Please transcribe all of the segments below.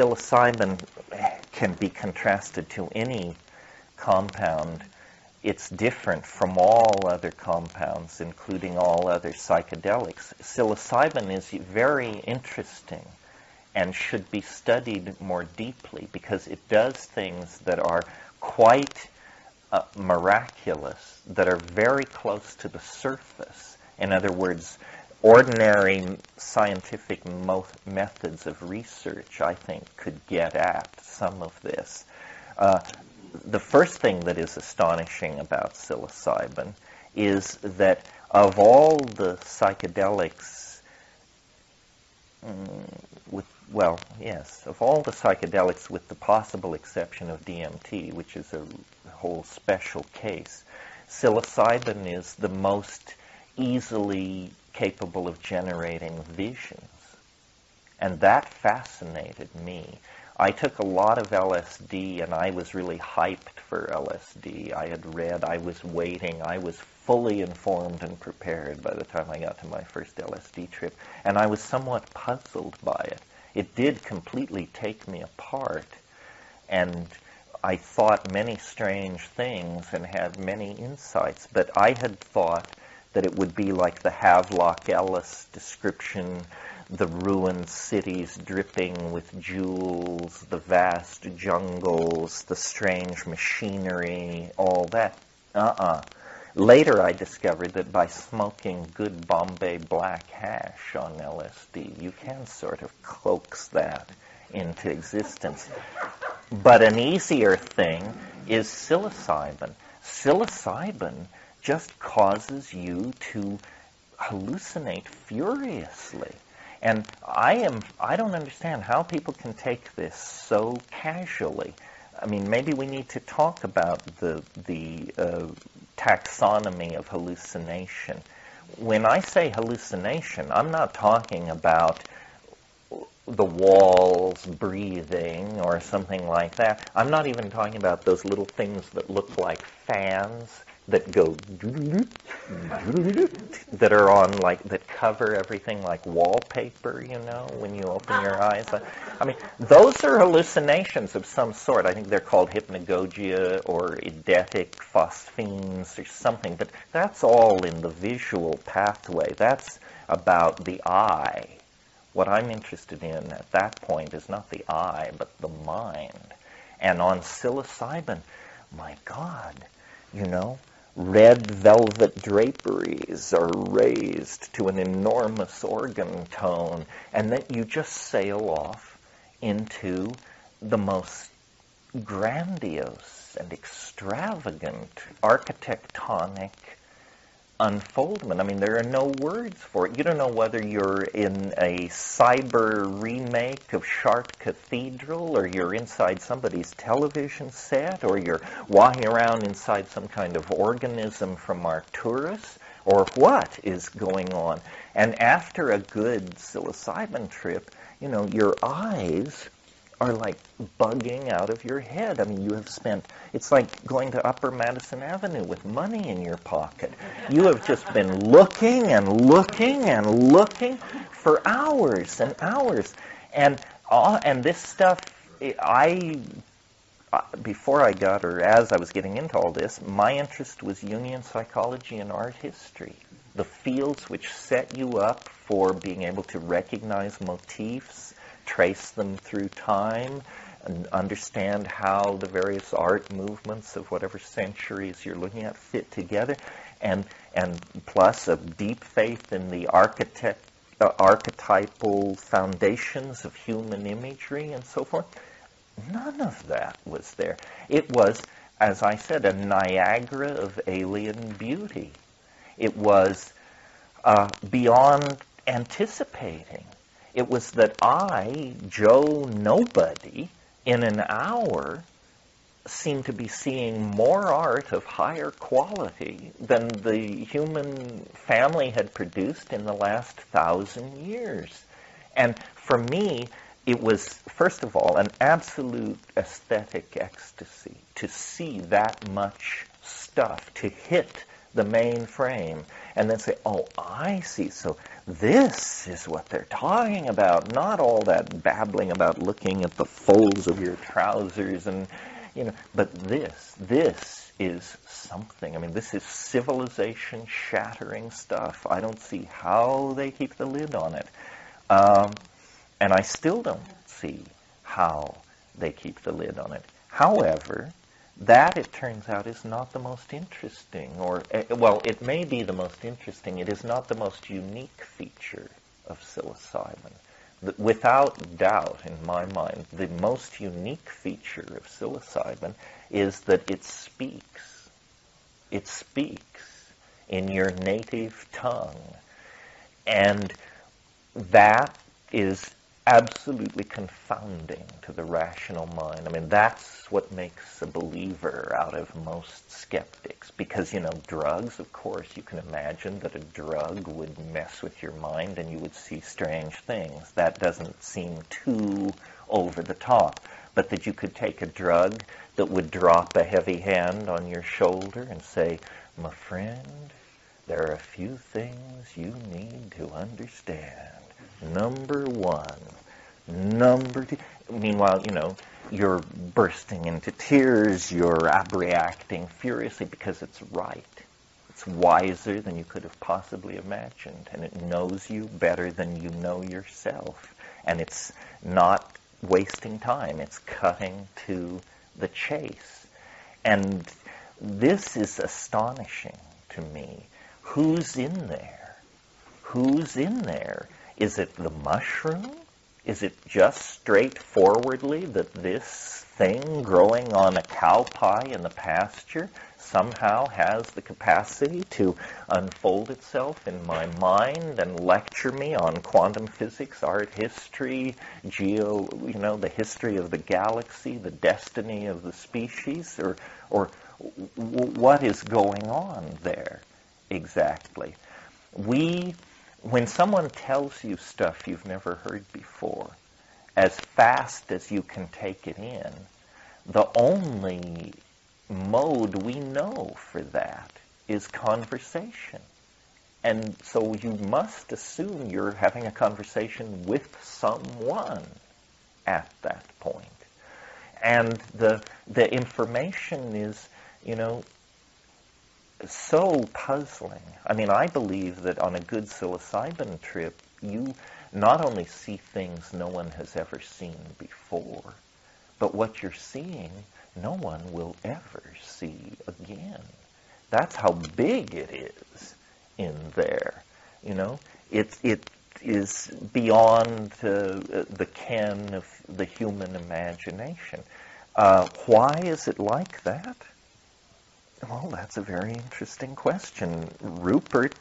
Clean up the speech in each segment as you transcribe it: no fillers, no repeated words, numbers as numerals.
psilocybin can be contrasted to any compound. It's different from all other compounds, including all other psychedelics. Psilocybin is very interesting and should be studied more deeply because it does things that are quite miraculous, that are very close to the surface. In other words, ordinary scientific methods of research, I think, could get at some of this. The first thing that is astonishing about psilocybin is that of all the psychedelics, of all the psychedelics with the possible exception of DMT, which is a whole special case, psilocybin is the most easily capable of generating visions. And that fascinated me. I took a lot of LSD, and I was really hyped for LSD. I had read, I was waiting, I was fully informed and prepared by the time I got to my first LSD trip, and I was somewhat puzzled by it. It did completely take me apart, and I thought many strange things and had many insights, but I had thought that it would be like the Havelock Ellis description, the ruined cities dripping with jewels, the vast jungles, the strange machinery, all that. Later I discovered that by smoking good Bombay black hash on LSD, you can sort of coax that into existence. But an easier thing is psilocybin. Psilocybin just causes you to hallucinate furiously. And I don't understand how people can take this so casually. I mean, maybe we need to talk about the taxonomy of hallucination. When I say hallucination, I'm not talking about the walls breathing or something like that. I'm not even talking about those little things that look like fans that go that are on, like, that cover everything like wallpaper, you know, when you open your eyes. I mean, those are hallucinations of some sort. I think they're called hypnagogia or eidetic phosphenes or something, but that's all in the visual pathway. That's about the eye. What I'm interested in at that point is not the eye, but the mind. And on psilocybin, my God, you know, red velvet draperies are raised to an enormous organ tone, and then you just sail off into the most grandiose and extravagant architectonic unfoldment. I mean, there are no words for it. You don't know whether you're in a cyber remake of Chartres Cathedral, or you're inside somebody's television set, or you're walking around inside some kind of organism from Arcturus, or what is going on. And after a good psilocybin trip, you know, your eyes are like bugging out of your head. I mean, you have spent, it's like going to Upper Madison Avenue with money in your pocket. You have just been looking and looking and looking for hours and hours. And this stuff, before I got, or as I was getting into all this, my interest was Jungian psychology and art history. The fields which set you up for being able to recognize motifs, trace them through time, and understand how the various art movements of whatever centuries you're looking at fit together, and plus a deep faith in the archetypal foundations of human imagery and so forth. None of that was there. It was, as I said, a Niagara of alien beauty. It was beyond anticipating. It was that I, Joe Nobody, in an hour, seemed to be seeing more art of higher quality than the human family had produced in the last 1,000 years. And for me, it was, first of all, an absolute aesthetic ecstasy to see that much stuff, to hit the main frame, and then say, oh, I see, so this is what they're talking about, not all that babbling about looking at the folds of your trousers and, but this is something. I mean, this is civilization-shattering stuff. I don't see how they keep the lid on it. And I still don't see how they keep the lid on it. However, that, it turns out, is not the most interesting, or, well, it may be the most interesting. It is not the most unique feature of psilocybin. Without doubt, in my mind, the most unique feature of psilocybin is that it speaks. It speaks in your native tongue. And that is absolutely confounding to the rational mind. I mean, that's what makes a believer out of most skeptics. Because, drugs, of course, you can imagine that a drug would mess with your mind and you would see strange things. That doesn't seem too over the top. But that you could take a drug that would drop a heavy hand on your shoulder and say, my friend, there are a few things you need to understand. Number one. Number two. Meanwhile, you're bursting into tears, you're reacting furiously because it's right. It's wiser than you could have possibly imagined, and it knows you better than you know yourself. And it's not wasting time. It's cutting to the chase. And this is astonishing to me. Who's in there? Who's in there? Is it the mushroom? Is it just straightforwardly that this thing growing on a cow pie in the pasture somehow has the capacity to unfold itself in my mind and lecture me on quantum physics, art history, the history of the galaxy, the destiny of the species, or what is going on there exactly? When someone tells you stuff you've never heard before, as fast as you can take it in, the only mode we know for that is conversation. And so you must assume you're having a conversation with someone at that point. And the information is, so puzzling. I mean, I believe that on a good psilocybin trip, you not only see things no one has ever seen before, but what you're seeing, no one will ever see again. That's how big it is in there. It is beyond the ken of the human imagination. Why is it like that? Well, that's a very interesting question. Rupert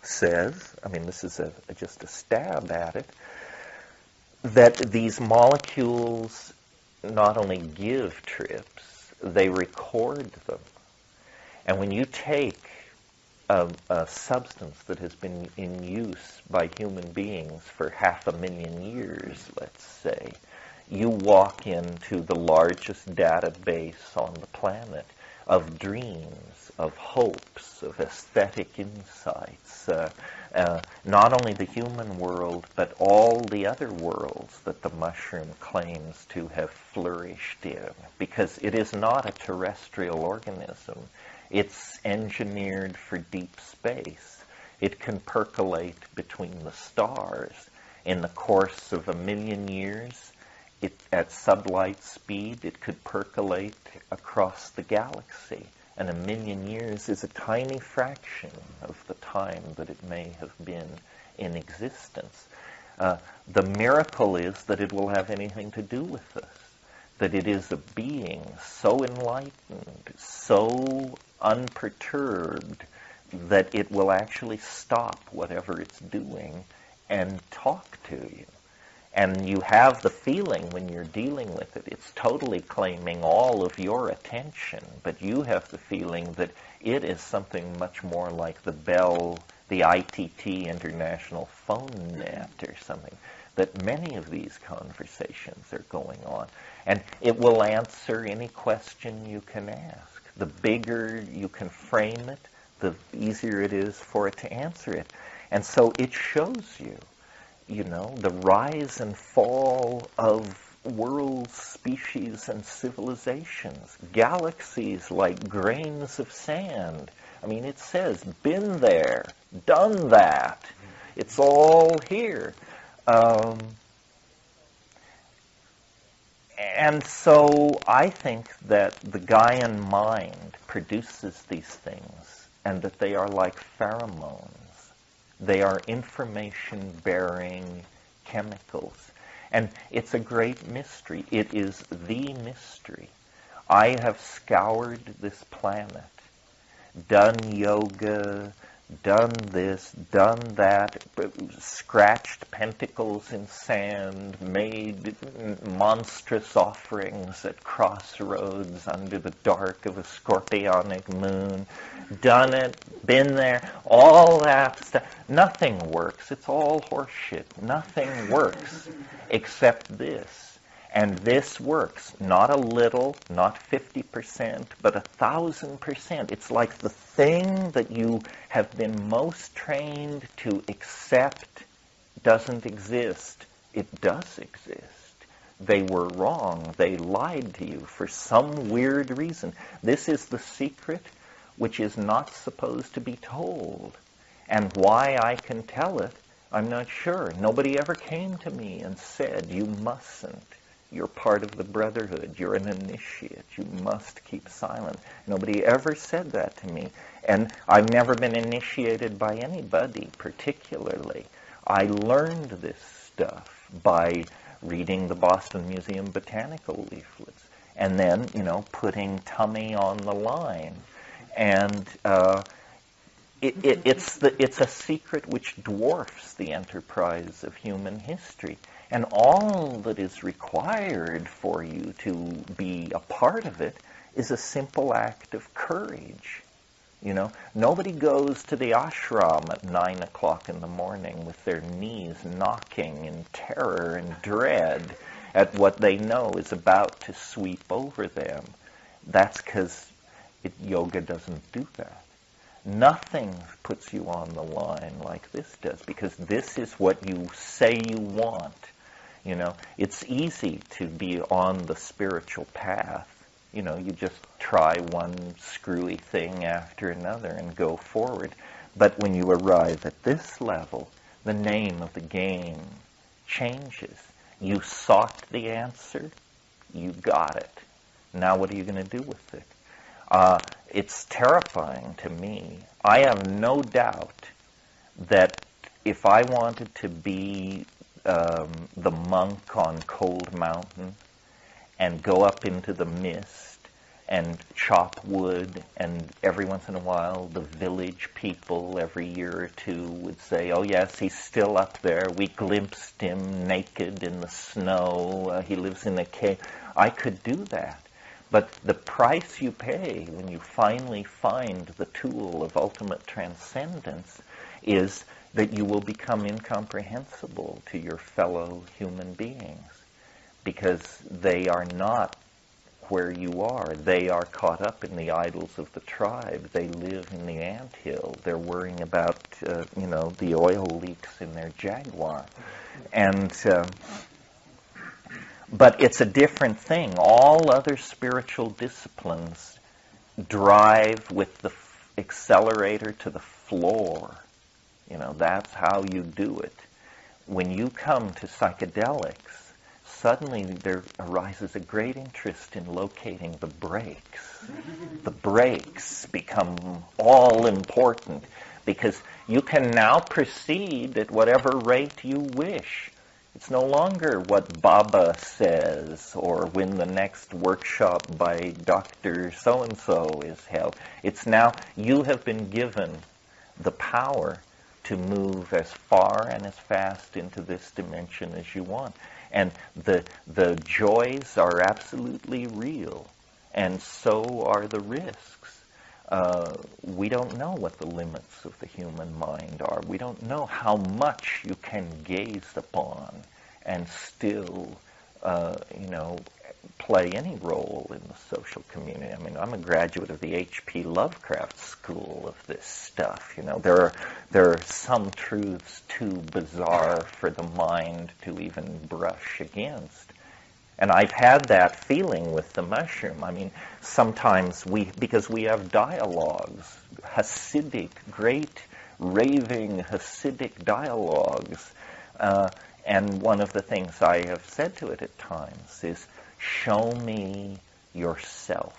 says, I mean, this is just a stab at it, that these molecules not only give trips, they record them. And when you take a substance that has been in use by human beings for 500,000 years, let's say, you walk into the largest database on the planet of dreams, of hopes, of aesthetic insights, not only the human world, but all the other worlds that the mushroom claims to have flourished in, because it is not a terrestrial organism. It's engineered for deep space. It can percolate between the stars. In the course of 1,000,000 years, at sublight speed, it could percolate across the galaxy. And 1,000,000 years is a tiny fraction of the time that it may have been in existence. The miracle is that it will have anything to do with us, that it is a being so enlightened, so unperturbed, that it will actually stop whatever it's doing and talk to you. And you have the feeling when you're dealing with it, it's totally claiming all of your attention, but you have the feeling that it is something much more like the Bell, the ITT International Phone Net or something, that many of these conversations are going on. And it will answer any question you can ask. The bigger you can frame it, the easier it is for it to answer it. And so it shows you, the rise and fall of worlds, species, and civilizations, galaxies like grains of sand. I mean, it says, been there, done that. It's all here. And so I think that the Gaian mind produces these things, and that they are like pheromones. They are information-bearing chemicals. And it's a great mystery. It is the mystery. I have scoured this planet, done yoga, done this, done that, scratched pentacles in sand, made monstrous offerings at crossroads under the dark of a scorpionic moon, done it, been there, all that stuff. Nothing works. It's all horseshit. Nothing works except this. And this works, not a little, not 50%, but 1,000%. It's like the thing that you have been most trained to accept doesn't exist. It does exist. They were wrong. They lied to you for some weird reason. This is the secret which is not supposed to be told. And why I can tell it, I'm not sure. Nobody ever came to me and said, you mustn't. You're part of the brotherhood. You're an initiate. You must keep silent. Nobody ever said that to me. And I've never been initiated by anybody particularly. I learned this stuff by reading the Boston Museum botanical leaflets and then, putting tummy on the line. And it's a secret which dwarfs the enterprise of human history. And all that is required for you to be a part of it is a simple act of courage. Nobody goes to the ashram at 9 o'clock in the morning with their knees knocking in terror and dread at what they know is about to sweep over them. That's because yoga doesn't do that. Nothing puts you on the line like this does, because this is what you say you want. It's easy to be on the spiritual path. You just try one screwy thing after another and go forward. But when you arrive at this level, the name of the game changes. You sought the answer, you got it. Now what are you going to do with it? It's terrifying to me. I have no doubt that if I wanted to be the monk on Cold Mountain and go up into the mist and chop wood, and every once in a while the village people every year or two would say, oh yes, he's still up there, we glimpsed him naked in the snow, he lives in a cave. I could do that. But the price you pay when you finally find the tool of ultimate transcendence is that you will become incomprehensible to your fellow human beings, because they are not where you are. They are caught up in the idols of the tribe. They live in the anthill. They're worrying about, the oil leaks in their Jaguar. And but it's a different thing. All other spiritual disciplines drive with the accelerator to the floor. That's how you do it. When you come to psychedelics, suddenly there arises a great interest in locating the brakes. The brakes become all important because you can now proceed at whatever rate you wish. It's no longer what Baba says or when the next workshop by Dr. So-and-so is held. It's now you have been given the power to move as far and as fast into this dimension as you want. And the joys are absolutely real, and so are the risks. We don't know what the limits of the human mind are. We don't know how much you can gaze upon and still, play any role in the social community. I mean, I'm a graduate of the H.P. Lovecraft school of this stuff. You know, there are some truths too bizarre for the mind to even brush against. And I've had that feeling with the mushroom. I mean, sometimes because we have dialogues, Hasidic, great raving Hasidic dialogues, and one of the things I have said to it at times is, show me yourself.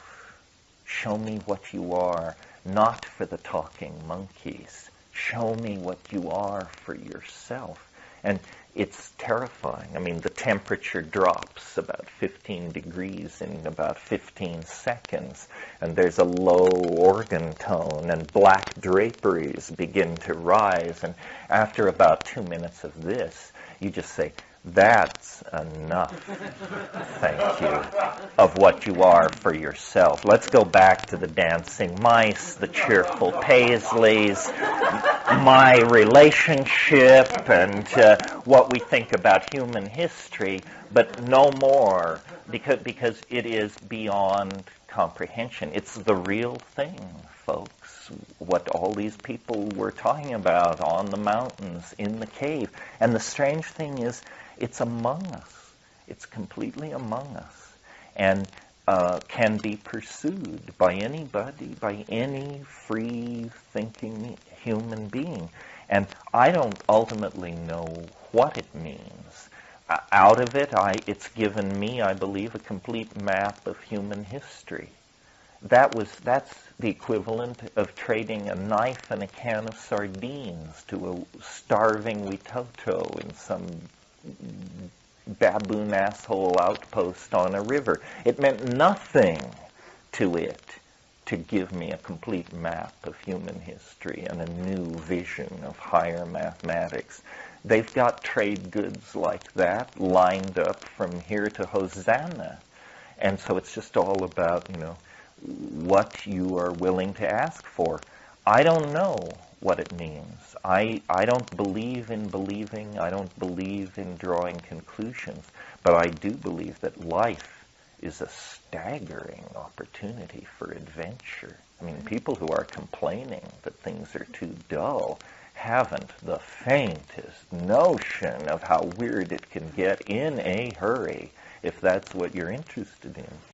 Show me what you are, not for the talking monkeys. Show me what you are for yourself. And it's terrifying. I mean, the temperature drops about 15 degrees in about 15 seconds, and there's a low organ tone, and black draperies begin to rise. And after about 2 minutes of this, you just say, that's enough, thank you, of what you are for yourself. Let's go back to the dancing mice, the cheerful Paisleys, my relationship, and what we think about human history, but no more, because it is beyond comprehension. It's the real thing, folks, what all these people were talking about on the mountains, in the cave. And the strange thing is, it's among us. It's completely among us, and can be pursued by anybody, by any free-thinking human being. And I don't ultimately know what it means. Out of it, it's given me, I believe, a complete map of human history. That's the equivalent of trading a knife and a can of sardines to a starving Witoto in some baboon asshole outpost on a river. It meant nothing to it to give me a complete map of human history and a new vision of higher mathematics. They've got trade goods like that lined up from here to Hosanna. And so it's just all about, what you are willing to ask for. I don't know what it means. I don't believe in believing. I don't believe in drawing conclusions. But I do believe that life is a staggering opportunity for adventure. I mean, people who are complaining that things are too dull haven't the faintest notion of how weird it can get in a hurry, if that's what you're interested in.